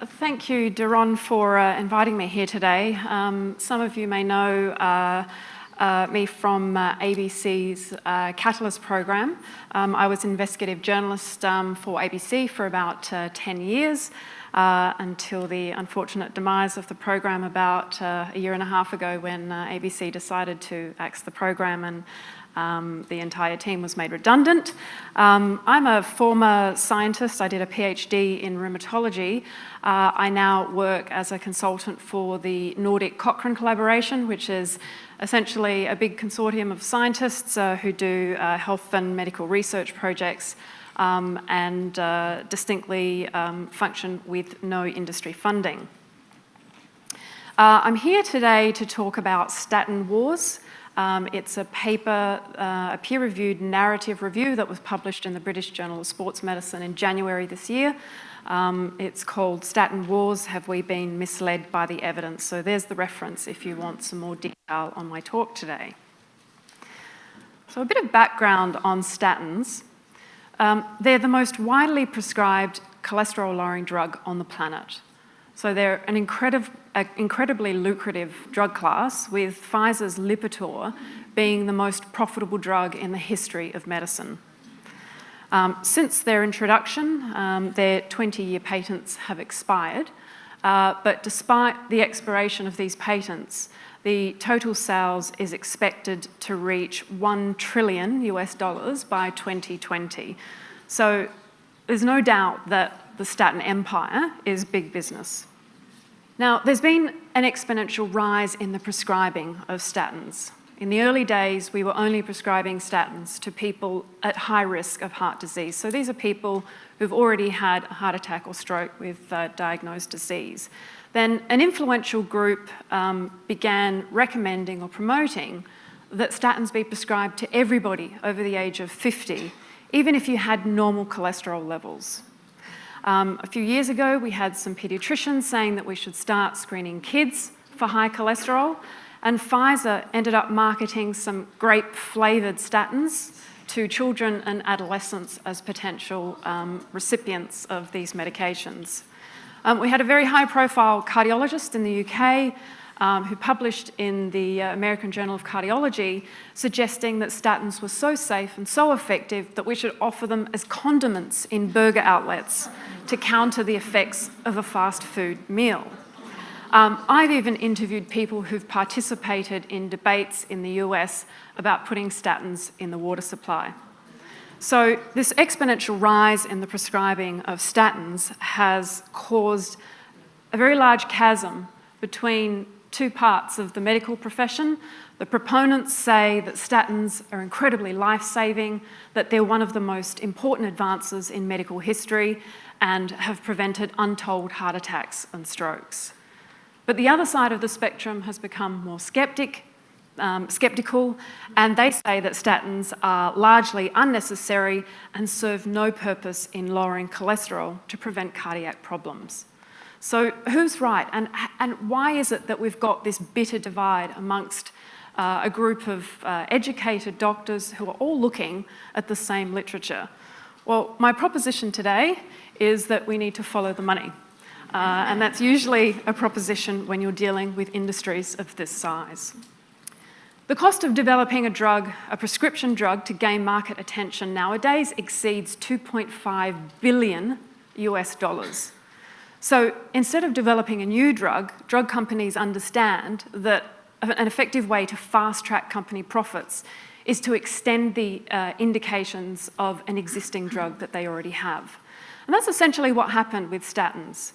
Thank you, Daron, for inviting me here today. Some of you may know me from ABC's Catalyst program. I was investigative journalist for ABC for about 10 years until the unfortunate demise of the program about a year and a half ago when ABC decided to axe the program and the entire team was made redundant. I'm a former scientist. I did a PhD in rheumatology. I now work as a consultant for the Nordic Cochrane Collaboration, which is essentially a big consortium of scientists who do health and medical research projects and distinctly function with no industry funding. I'm here today to talk about Statine Wars. It's a paper, a peer-reviewed narrative review that was published in the British Journal of Sports Medicine in January this year. It's called Statine Wars, Have We Been Misled by the Evidence? So there's the reference if you want some more detail on my talk today. So a bit of background on statins. They're the most widely prescribed cholesterol-lowering drug on the planet. So they're an incredibly lucrative drug class, with Pfizer's Lipitor being the most profitable drug in the history of medicine. Since their introduction, their 20-year patents have expired, but despite the expiration of these patents, the total sales is expected to reach $1 trillion by 2020. So there's no doubt that the statin empire is big business. Now, there's been an exponential rise in the prescribing of statins. In the early days, we were only prescribing statins to people at high risk of heart disease. So these are people who've already had a heart attack or stroke with diagnosed disease. Then an influential group began recommending or promoting that statins be prescribed to everybody over the age of 50, even if you had normal cholesterol levels. A few years ago, we had some pediatricians saying that we should start screening kids for high cholesterol, and Pfizer ended up marketing some grape-flavoured statins to children and adolescents as potential recipients of these medications. We had a very high-profile cardiologist in the UK who published in the American Journal of Cardiology suggesting that statins were so safe and so effective that we should offer them as condiments in burger outlets to counter the effects of a fast food meal. I've even interviewed people who've participated in debates in the US about putting statins in the water supply. So this exponential rise in the prescribing of statins has caused a very large chasm between two parts of the medical profession. The proponents say that statins are incredibly life-saving, that they're one of the most important advances in medical history and have prevented untold heart attacks and strokes. But the other side of the spectrum has become more skeptical, and they say that statins are largely unnecessary and serve no purpose in lowering cholesterol to prevent cardiac problems. So who's right, and why is it that we've got this bitter divide amongst a group of educated doctors who are all looking at the same literature? Well, my proposition today is that we need to follow the money. And that's usually a proposition when you're dealing with industries of this size. The cost of developing a drug, a prescription drug, to gain market attention nowadays exceeds $2.5 billion. So instead of developing a new drug, drug companies understand that an effective way to fast-track company profits is to extend the indications of an existing drug that they already have. And that's essentially what happened with statins.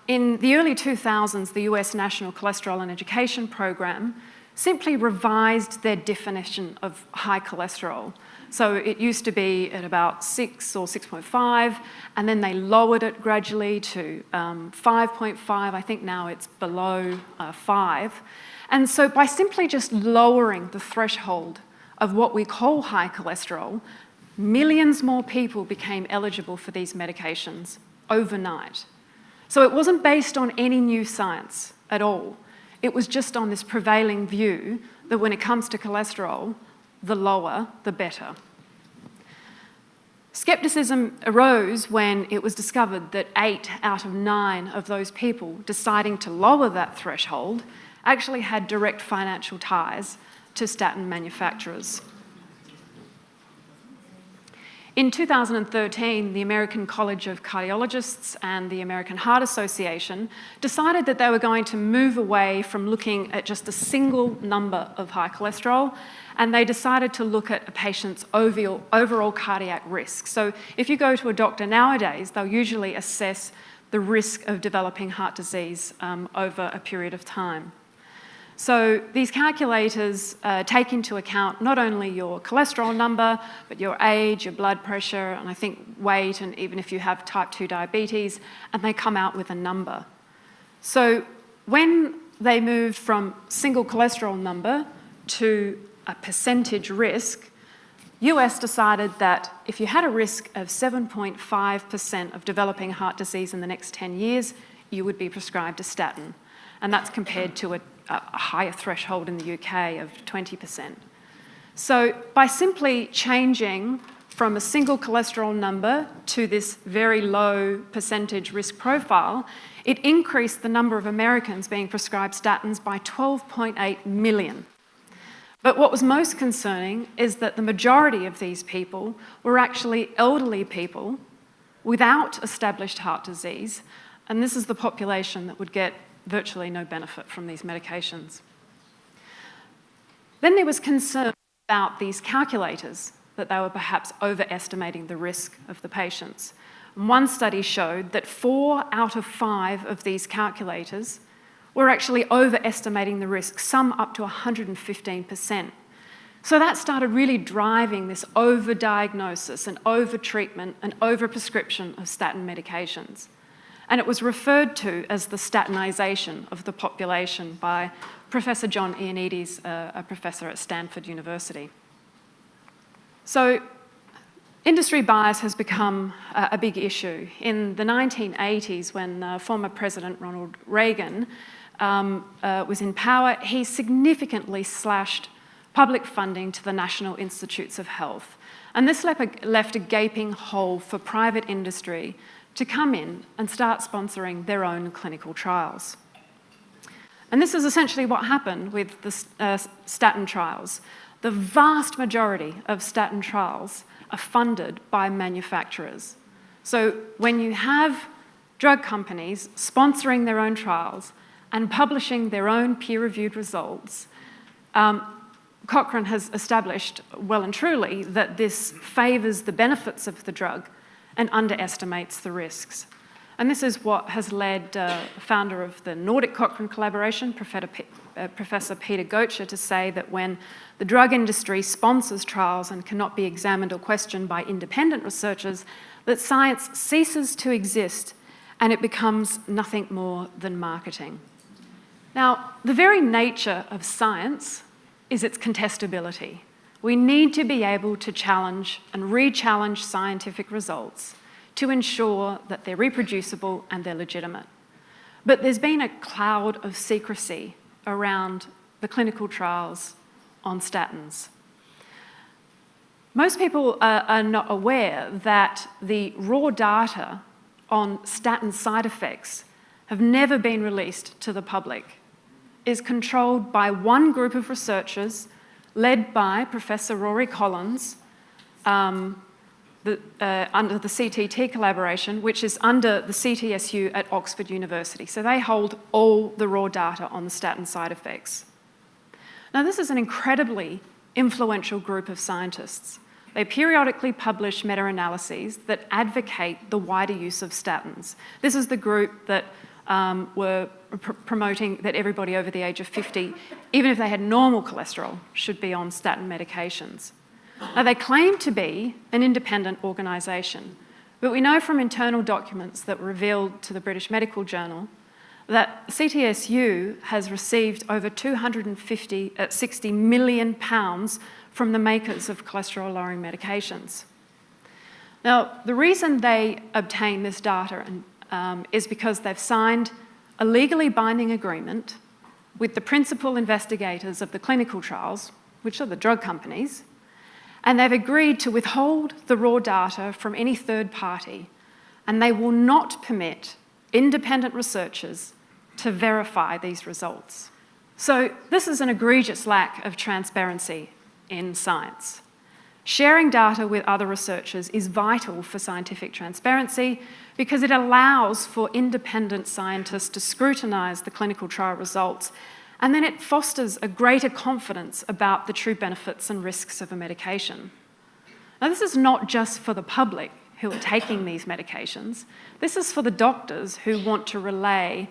In the early 2000s, the US National Cholesterol and Education Program simply revised their definition of high cholesterol. So it used to be at about 6 or 6.5, and then they lowered it gradually to 5.5. I think now it's below 5. And so by simply just lowering the threshold of what we call high cholesterol, millions more people became eligible for these medications overnight. So it wasn't based on any new science at all. It was just on this prevailing view that when it comes to cholesterol, the lower, the better. Skepticism arose when it was discovered that 8 out of 9 of those people deciding to lower that threshold actually had direct financial ties to statin manufacturers. In 2013, the American College of Cardiologists and the American Heart Association decided that they were going to move away from looking at just a single number of high cholesterol, and they decided to look at a patient's overall cardiac risk. So if you go to a doctor nowadays, they'll usually assess the risk of developing heart disease over a period of time. So these calculators take into account not only your cholesterol number, but your age, your blood pressure, and I think weight, and even if you have type 2 diabetes, and they come out with a number. So when they moved from single cholesterol number to a percentage risk, US decided that if you had a risk of 7.5% of developing heart disease in the next 10 years, you would be prescribed a statin. And that's compared to a higher threshold in the UK of 20%. So by simply changing from a single cholesterol number to this very low percentage risk profile, it increased the number of Americans being prescribed statins by 12.8 million. But what was most concerning is that the majority of these people were actually elderly people without established heart disease, and this is the population that would get virtually no benefit from these medications. Then there was concern about these calculators, that they were perhaps overestimating the risk of the patients. And one study showed that 4 out of 5 of these calculators were actually overestimating the risk, some up to 115%. So that started really driving this overdiagnosis and overtreatment and overprescription of statin medications. And it was referred to as the statinization of the population by Professor John Ioannidis, a professor at Stanford University. So industry bias has become a big issue. In the 1980s, when former President Ronald Reagan was in power, he significantly slashed public funding to the National Institutes of Health. And this left a gaping hole for private industry to come in and start sponsoring their own clinical trials. And this is essentially what happened with the statin trials. The vast majority of statin trials are funded by manufacturers. So when you have drug companies sponsoring their own trials and publishing their own peer-reviewed results, Cochrane has established well and truly that this favours the benefits of the drug and underestimates the risks. And this is what has led the founder of the Nordic Cochrane collaboration, Professor Peter Goetscher, to say that when the drug industry sponsors trials and cannot be examined or questioned by independent researchers, that science ceases to exist and it becomes nothing more than marketing. Now, the very nature of science is its contestability. We need to be able to challenge and re-challenge scientific results to ensure that they're reproducible and they're legitimate. But there's been a cloud of secrecy around the clinical trials on statins. Most people are not aware that the raw data on statin side effects have never been released to the public. It is controlled by one group of researchers led by Professor Rory Collins under the CTT collaboration, which is under the CTSU at Oxford University. So they hold all the raw data on the statin side effects. Now, this is an incredibly influential group of scientists. They periodically publish meta-analyses that advocate the wider use of statins. This is the group that were promoting that everybody over the age of 50, even if they had normal cholesterol, should be on statin medications. Now, they claim to be an independent organisation, but we know from internal documents that were revealed to the British Medical Journal that CTSU has received over £260 million from the makers of cholesterol-lowering medications. Now, the reason they obtain this data is because they've signed a legally binding agreement with the principal investigators of the clinical trials, which are the drug companies, And they've agreed to withhold the raw data from any third party, and they will not permit independent researchers to verify these results. So this is an egregious lack of transparency in science. Sharing data with other researchers is vital for scientific transparency because it allows for independent scientists to scrutinise the clinical trial results, and then it fosters a greater confidence about the true benefits and risks of a medication. Now, this is not just for the public who are taking these medications. This is for the doctors who want to relay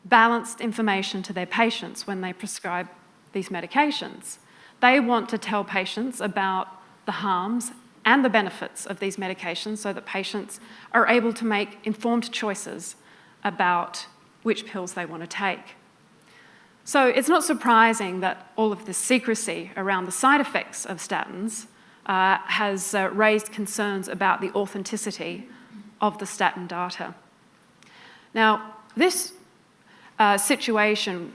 balanced information to their patients when they prescribe these medications. They want to tell patients about the harms and the benefits of these medications so that patients are able to make informed choices about which pills they want to take. So it's not surprising that all of this secrecy around the side effects of statins has raised concerns about the authenticity of the statin data. Now, this situation,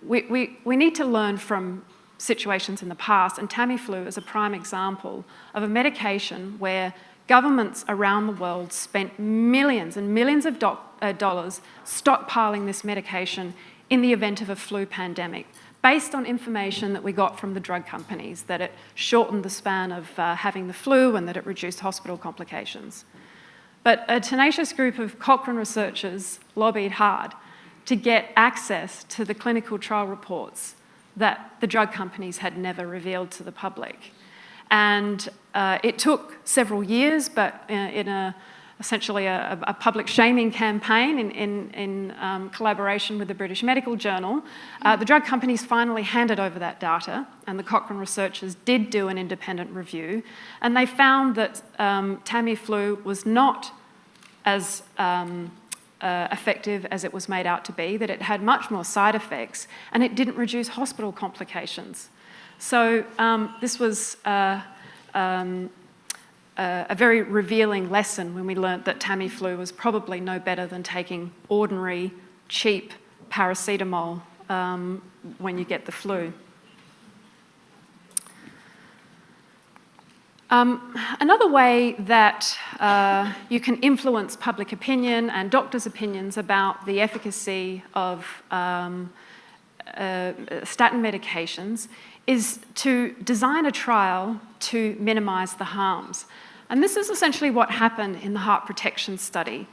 we need to learn from situations in the past, and Tamiflu is a prime example of a medication where governments around the world spent millions and millions of dollars stockpiling this medication in the event of a flu pandemic, based on information that we got from the drug companies, that it shortened the span of having the flu and that it reduced hospital complications. But a tenacious group of Cochrane researchers lobbied hard to get access to the clinical trial reports that the drug companies had never revealed to the public. And it took several years, but in essentially a public shaming campaign in collaboration with the British Medical Journal, the drug companies finally handed over that data, and the Cochrane researchers did do an independent review, and they found that Tamiflu was not as effective as it was made out to be, that it had much more side effects, and it didn't reduce hospital complications. So this was a very revealing lesson when we learnt that Tamiflu was probably no better than taking ordinary, cheap paracetamol when you get the flu. Another way that you can influence public opinion and doctors' opinions about the efficacy of statin medications is to design a trial to minimise the harms. And this is essentially what happened in the heart protection study.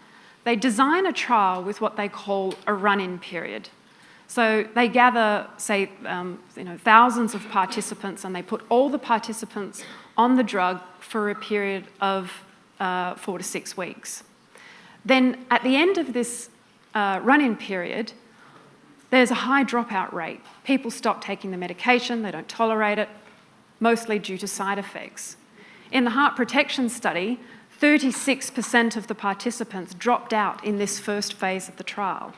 They design a trial with what they call a run-in period. So they gather, say, thousands of participants, and they put all the participants on the drug for a period of 4 to 6 weeks. Then at the end of this run-in period, there's a high dropout rate. People stop taking the medication, they don't tolerate it, mostly due to side effects. In the heart protection study, 36% of the participants dropped out in this first phase of the trial.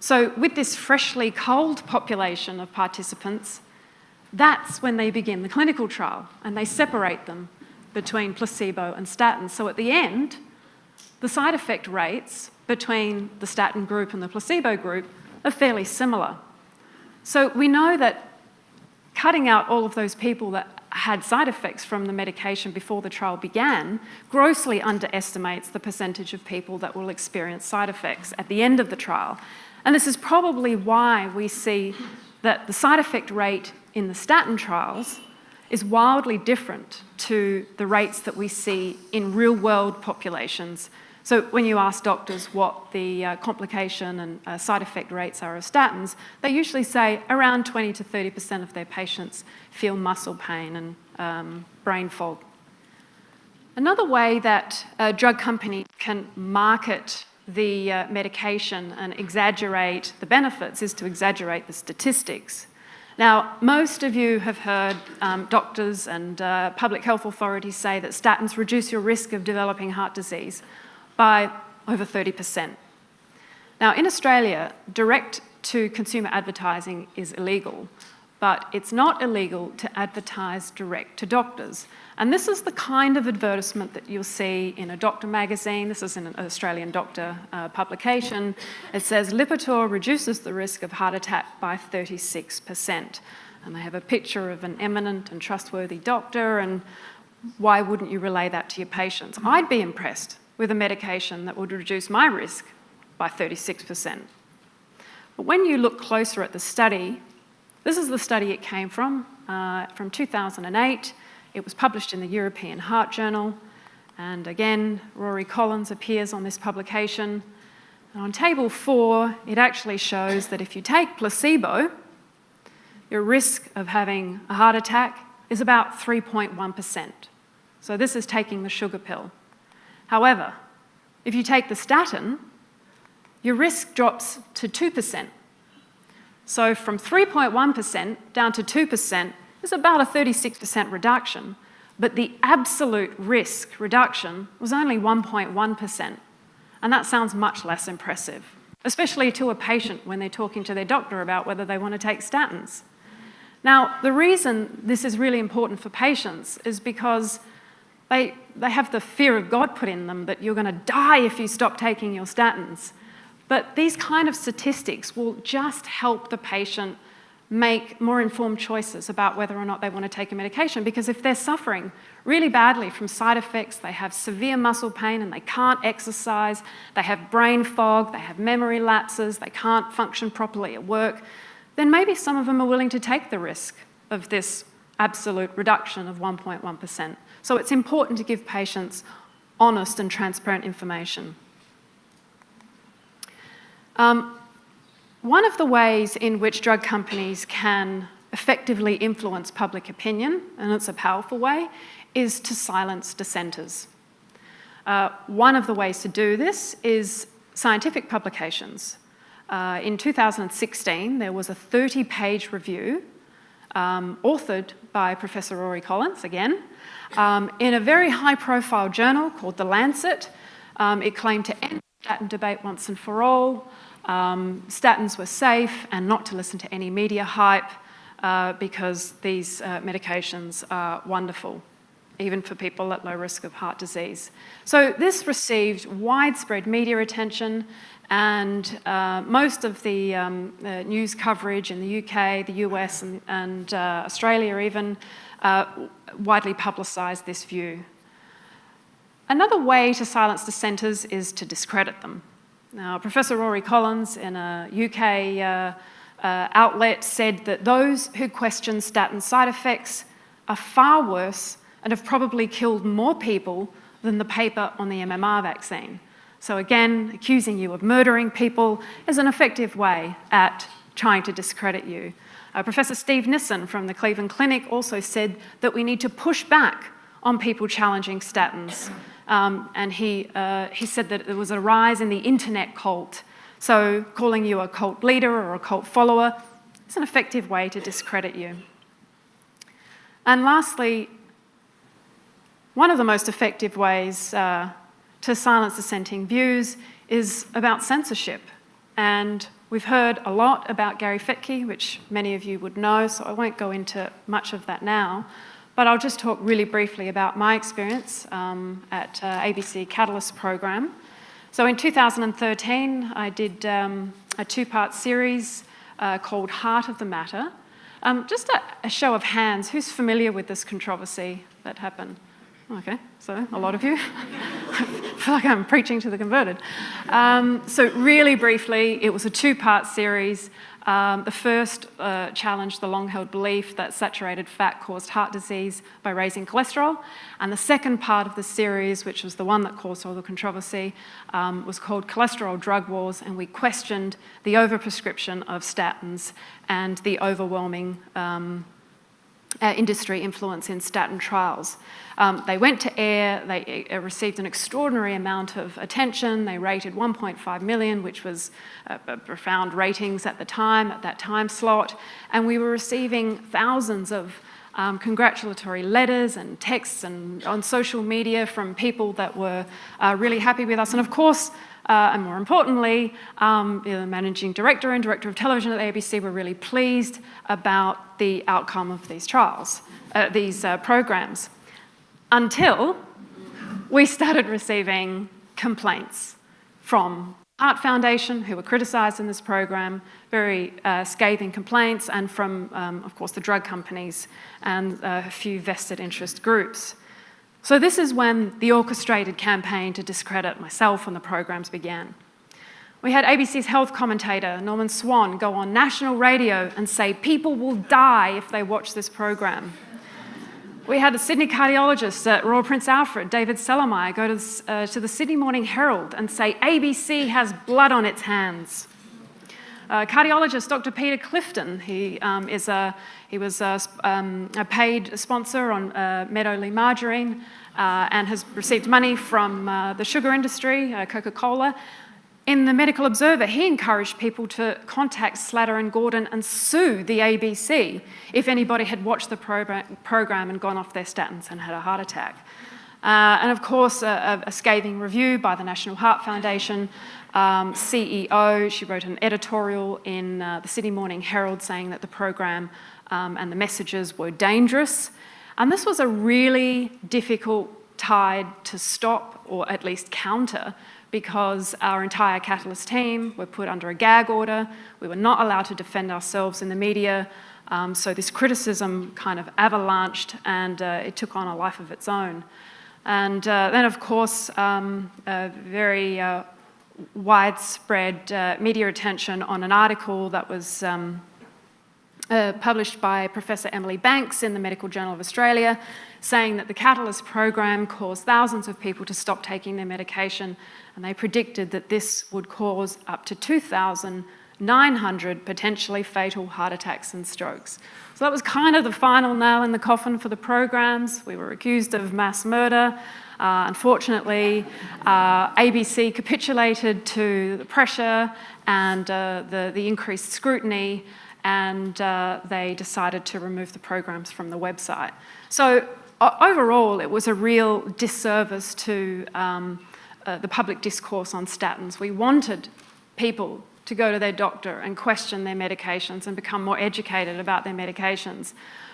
So with this freshly culled population of participants, that's when they begin the clinical trial, and they separate them between placebo and statin. So at the end, the side effect rates between the statin group and the placebo group are fairly similar. So we know that cutting out all of those people that had side effects from the medication before the trial began grossly underestimates the percentage of people that will experience side effects at the end of the trial. And this is probably why we see that the side effect rate in the statin trials is wildly different to the rates that we see in real-world populations. So when you ask doctors what the complication and side effect rates are of statins, they usually say around 20 to 30% of their patients feel muscle pain and brain fog. Another way that a drug company can market the medication and exaggerate the benefits is to exaggerate the statistics. Now, most of you have heard doctors and public health authorities say that statins reduce your risk of developing heart disease by over 30%. Now, in Australia, direct-to-consumer advertising is illegal, but it's not illegal to advertise direct to doctors. And this is the kind of advertisement that you'll see in a doctor magazine. This is in an Australian doctor publication. It says, Lipitor reduces the risk of heart attack by 36%. and they have a picture of an eminent and trustworthy doctor, and why wouldn't you relay that to your patients? I'd be impressed with a medication that would reduce my risk by 36%. But when you look closer at the study, this is the study it came from 2008. It was published in the European Heart Journal, and again, Rory Collins appears on this publication. And on table 4, it actually shows that if you take placebo, your risk of having a heart attack is about 3.1%. So this is taking the sugar pill. However, if you take the statin, your risk drops to 2%. So from 3.1% down to 2% is about a 36% reduction, but the absolute risk reduction was only 1.1%. And that sounds much less impressive, especially to a patient when they're talking to their doctor about whether they want to take statins. Now, the reason this is really important for patients is because they have the fear of God put in them that you're going to die if you stop taking your statins. But these kind of statistics will just help the patient make more informed choices about whether or not they want to take a medication, because if they're suffering really badly from side effects, they have severe muscle pain and they can't exercise, they have brain fog, they have memory lapses, they can't function properly at work, then maybe some of them are willing to take the risk of this absolute reduction of 1.1%. So it's important to give patients honest and transparent information. One of the ways in which drug companies can effectively influence public opinion, and it's a powerful way, is to silence dissenters. One of the ways to do this is scientific publications. In 2016, there was a 30-page review authored by Professor Rory Collins, again, in a very high-profile journal called The Lancet. It claimed to end the statin debate once and for all. Statins were safe and not to listen to any media hype because these medications are wonderful, even for people at low risk of heart disease. So this received widespread media attention, and most of the news coverage in the UK, the US, and Australia even widely publicised this view. Another way to silence dissenters is to discredit them. Now, Professor Rory Collins in a UK outlet said that those who question statin side effects are far worse and have probably killed more people than the paper on the MMR vaccine. So again, accusing you of murdering people is an effective way at trying to discredit you. Professor Steve Nissen from the Cleveland Clinic also said that we need to push back on people challenging statins. And he said that there was a rise in the internet cult. So calling you a cult leader or a cult follower is an effective way to discredit you. And lastly, one of the most effective ways to silence dissenting views is about censorship. And we've heard a lot about Gary Fettke, which many of you would know, so I won't go into much of that now. But I'll just talk really briefly about my experience at ABC Catalyst program. So in 2013, I did a 2-part series called Heart of the Matter. Just a show of hands, who's familiar with this controversy that happened? Okay, so a lot of you. I feel like I'm preaching to the converted. So really briefly, it was a 2-part series. The first challenged the long-held belief that saturated fat caused heart disease by raising cholesterol. And the second part of the series, which was the one that caused all the controversy, was called Cholesterol Drug Wars, and we questioned the overprescription of statins and the overwhelming industry influence in statin trials. They went to air, they received an extraordinary amount of attention. They rated 1.5 million, which was profound ratings at that time slot. And we were receiving thousands of congratulatory letters and texts and on social media from people that were really happy with us. And of course, and more importantly, the managing director and director of television at the ABC were really pleased about the outcome of these trials, these programs, until we started receiving complaints from Heart Foundation, who were criticised in this program, very scathing complaints, and from, of course, the drug companies and a few vested interest groups. So this is when the orchestrated campaign to discredit myself and the programs began. We had ABC's health commentator, Norman Swan, go on national radio and say people will die if they watch this program. We had a Sydney cardiologist at Royal Prince Alfred, David Sellermeyer, go to the Sydney Morning Herald and say ABC has blood on its hands. Cardiologist Dr. Peter Clifton, he was a paid sponsor on Meadowlea margarine and has received money from the sugar industry, Coca-Cola. In the Medical Observer, he encouraged people to contact Slatter and Gordon and sue the ABC if anybody had watched the program and gone off their statins and had a heart attack. And of course, a scathing review by the National Heart Foundation CEO. She wrote an editorial in the Sydney Morning Herald saying that the program and the messages were dangerous. And this was a really difficult tide to stop, or at least counter, because our entire Catalyst team were put under a gag order. We were not allowed to defend ourselves in the media. So this criticism kind of avalanched, and it took on a life of its own. And then, of course, very widespread media attention on an article that was published by Professor Emily Banks in the Medical Journal of Australia, saying that the Catalyst program caused thousands of people to stop taking their medication, and they predicted that this would cause up to 2,900 potentially fatal heart attacks and strokes. So that was kind of the final nail in the coffin for the programs. We were accused of mass murder. Unfortunately, ABC capitulated to the pressure and the increased scrutiny, and they decided to remove the programs from the website. So overall, it was a real disservice to the public discourse on statins. We wanted people to go to their doctor and question their medications and become more educated about their medications.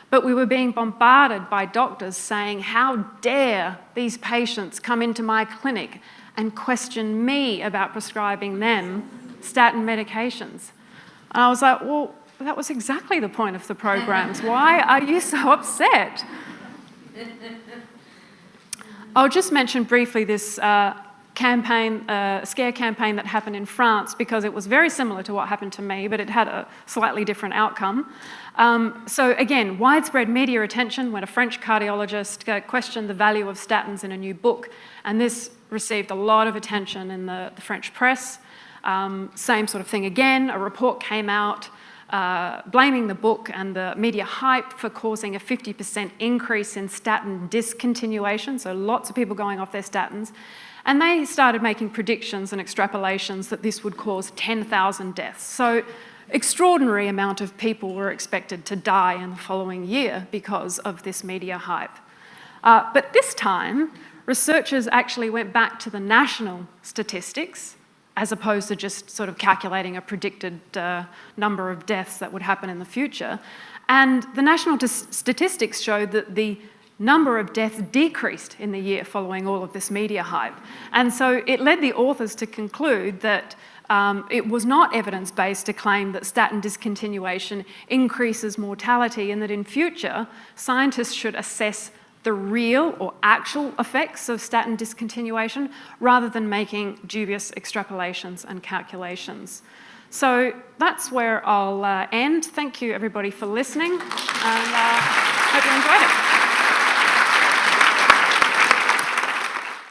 But we were being bombarded by doctors saying, how dare these patients come into my clinic and question me about prescribing them statin medications. And I was like, well, that was exactly the point of the programs. Why are you so upset? I'll just mention briefly this campaign, scare campaign that happened in France, because it was very similar to what happened to me, but it had a slightly different outcome. So again, widespread media attention when a French cardiologist questioned the value of statins in a new book, and this received a lot of attention in the French press. Same sort of thing again, a report came out blaming the book and the media hype for causing a 50% increase in statin discontinuation, so lots of people going off their statins. And they started making predictions and extrapolations that this would cause 10,000 deaths. So extraordinary amount of people were expected to die in the following year because of this media hype. But this time, researchers actually went back to the national statistics as opposed to just sort of calculating a predicted number of deaths that would happen in the future. And the national statistics showed that the number of deaths decreased in the year following all of this media hype. And so it led the authors to conclude that it was not evidence-based to claim that statin discontinuation increases mortality, and that in future, scientists should assess the real or actual effects of statin discontinuation rather than making dubious extrapolations and calculations. So that's where I'll end. Thank you, everybody, for listening, and hope you enjoyed it.